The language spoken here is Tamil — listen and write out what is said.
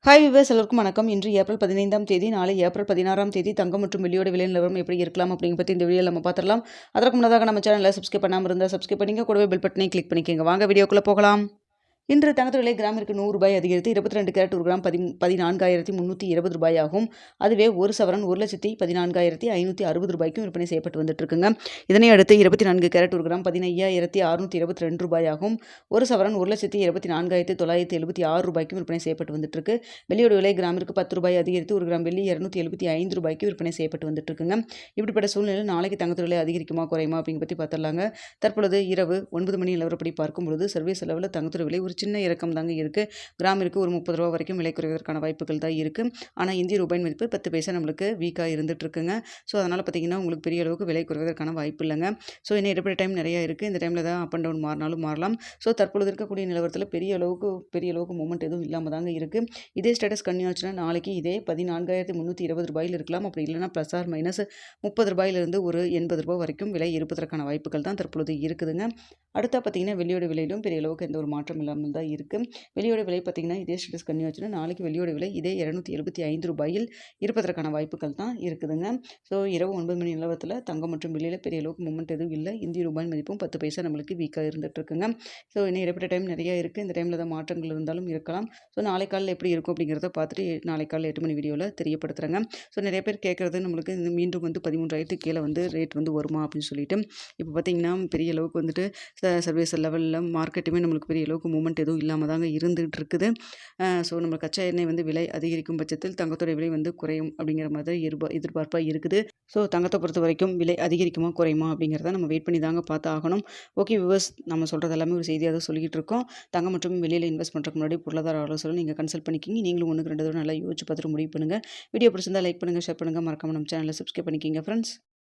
ஹாய் விவர்ஸ் எல்லோருக்கும் வணக்கம். இன்று ஏப்ரல் 15ஆம் தேதி, நாளை ஏப்ரல் 16ஆம் தேதி தங்கம் மற்றும் வெள்ளியோட விலை நிலவரம் எப்படி இருக்கலாம் அப்படிங்க பற்றி இந்த வீடியோவில் நம்ம பார்த்துடலாம். அதற்கு முன்னதாக நம்ம சேனலை சப்ஸ்கிரைப் பண்ணாமல் இருந்தால் சப்ஸ்கிரைப் பண்ணிங்க, கூடவே பெல் பட்டனை கிளிக் பண்ணிக்கோங்க. வாங்க வீடியோக்குள்ளே போகலாம். இன்று தங்கத்தின் விலை கிராமிற்கு ரூ. 100 அதிகரித்து 22 கேரட் ஒரு கிராம் 14,320 ஆகும். அதுவே ஒரு சவரன் 1,14,560 ரூபாய்க்கும் விற்பனை செய்யப்பட்டு வந்துட்டு இருக்குங்க. இதனை அடுத்து 24 கேரட் ஒரு கிராம் 15,622 ஆகும். ஒரு சவரன் 1,24,976 ரூபாய்க்கும் விற்பனை செய்யப்பட்டு வந்துட்டு இருக்கு. வெள்ளியோட விலை கிராமிற்கு ரூ. 10 அதிகரித்து ஒரு கிராம் வெள்ளி 275 ரூபாய்க்கு விற்பனை செய்யப்பட்டு வந்துட்டு இருக்குங்க. இப்படிப்பட்ட சூழ்நிலையில் நாளைக்கு தங்கத்தின் விலை அதிகரிக்குமா குறையுமா அப்படிங்க பற்றி பார்த்துடலாங்க. தற்பொழுது இரவு 9 மணி நிலவரப்படி பார்க்கும்பொழுது சர்வீஸ் அளவில் தங்கத்தின் விலை ஒரு சின்ன இறக்கம் தாங்க இருக்குது. கிராமிற்கு ஒரு ரூ. 30 வரைக்கும் விலை குறைவதற்கான வாய்ப்புகள் தான் இருக்குது. ஆனால் இந்திய ரூபாயின் மதிப்பு 10 பைசா நம்மளுக்கு வீக்காக இருந்துட்டு இருக்குங்க. ஸோ அதனால் பார்த்தீங்கன்னா உங்களுக்கு பெரிய அளவுக்கு விலை குறைவதற்கான வாய்ப்பு இல்லைங்க. ஸோ இன்னும் இடைப்பட்ட டைம் நிறையா இருக்குது. இந்த டைமில் தான் அப் அண்ட் டவுன் மாறினாலும் மாறலாம். ஸோ தற்பொழுது இருக்கக்கூடிய நிலவரத்தில் பெரிய அளவுக்கு மூமெண்ட் எதுவும் இல்லாமல் தாங்க இருக்குது. இதே ஸ்டேட்டஸ் கன்டினியூ ஆச்சுன்னா நாளைக்கு இதே 14,320 ரூபாயில் இருக்கலாம். அப்படி இல்லைனா ப்ளஸ் ஆர் மைனஸ் ரூ. 30 ஒரு ரூ. 80 வரைக்கும் விலை இருப்பதற்கான வாய்ப்புகள் தான் தற்பொழுது இருக்குதுங்க. அடுத்தா பார்த்தீங்கன்னா வெள்ளியோட விலையிலும் பெரிய அளவுக்கு எந்த ஒரு மாற்றம் இல்லாமல் தான் இருக்குது. வெள்ளியோட விலை பார்த்திங்கன்னா இதே ஸ்டேட்டஸ் கன்டினியூ ஆச்சுன்னா நாளைக்கு வெள்ளியோட விலை இதே ரூ. 275 இருப்பதற்கான வாய்ப்புகள் தான் இருக்குதுங்க. ஸோ இரவு 9 மணி நிலவரத்தில் தங்கம் மற்றும் வெள்ளியில் பெரிய அளவுக்கு மூமெண்ட் எதுவும் இல்லை. இந்திய ரூபாய் மதிப்பும் 10 பைசா நம்மளுக்கு வீக்காக இருந்துட்டு இருக்குங்க. ஸோ இன்னும் இடைப்பட்ட டைம் நிறையா இருக்குது. இந்த டைமில் தான் மாற்றங்கள் இருந்தாலும் இருக்கலாம். ஸோ நாளை காலையில் எப்படி இருக்கும் அப்படிங்கிறத பார்த்துட்டு நாளை காலையில் 8 மணி வீடியோவில் தெரியப்படுத்துகிறேங்க. ஸோ நிறைய பேர் கேட்குறது நம்மளுக்கு மீண்டும் 13,000 கீழே ரேட் வருமா அப்படின்னு சொல்லிட்டு. இப்போ பார்த்திங்கன்னா பெரிய அளவுக்கு சர்வீஸ் லெவலில் மார்க்கெட்டுமே நம்மளுக்கு பெரிய அளவுக்கு மூமெண்ட் எதுவும் இல்லாமல் தாங்க இருந்துகிட்டு இருக்குது. ஸோ நம்ம கச்சா எண்ணெய் விலை அதிகரிக்கும் பட்சத்தில் தங்கத்தோட விலை குறையும் அப்படிங்கிற மாதிரி எதிர்பார்ப்பாக இருக்குது. ஸோ தங்கத்தை பொறுத்த வரைக்கும் விலை அதிகரிக்குமா குறையுமா அப்படிங்கிறத நம்ம வெயிட் பண்ணி தாங்க பார்த்து ஆகணும். ஓகே வியூவர்ஸ், நம்ம சொல்கிறது எல்லாமே ஒரு செய்தியாக தான் சொல்லிக்கிட்டு இருக்கோம். தங்கம் மற்றும் வெளியில் இன்வெஸ்ட் பண்ணுறதுக்கு முன்னாடி பொருளாதார ஆலோசனை நீங்கள் கன்சல்ட் பண்ணிக்கிங்க. நீங்களும் 1-2 தடவை நல்லா யோசிச்சு பார்த்துட்டு முடிவு பண்ணுங்கள். வீடியோ பிடிச்சிருந்தா லைக் பண்ணுங்கள், ஷேர் பண்ணுங்கள், மறக்காம நம்ம சேனலை சப்ஸ்கிரைப் பண்ணிக்கிங்க ஃப்ரெண்ட்ஸ்.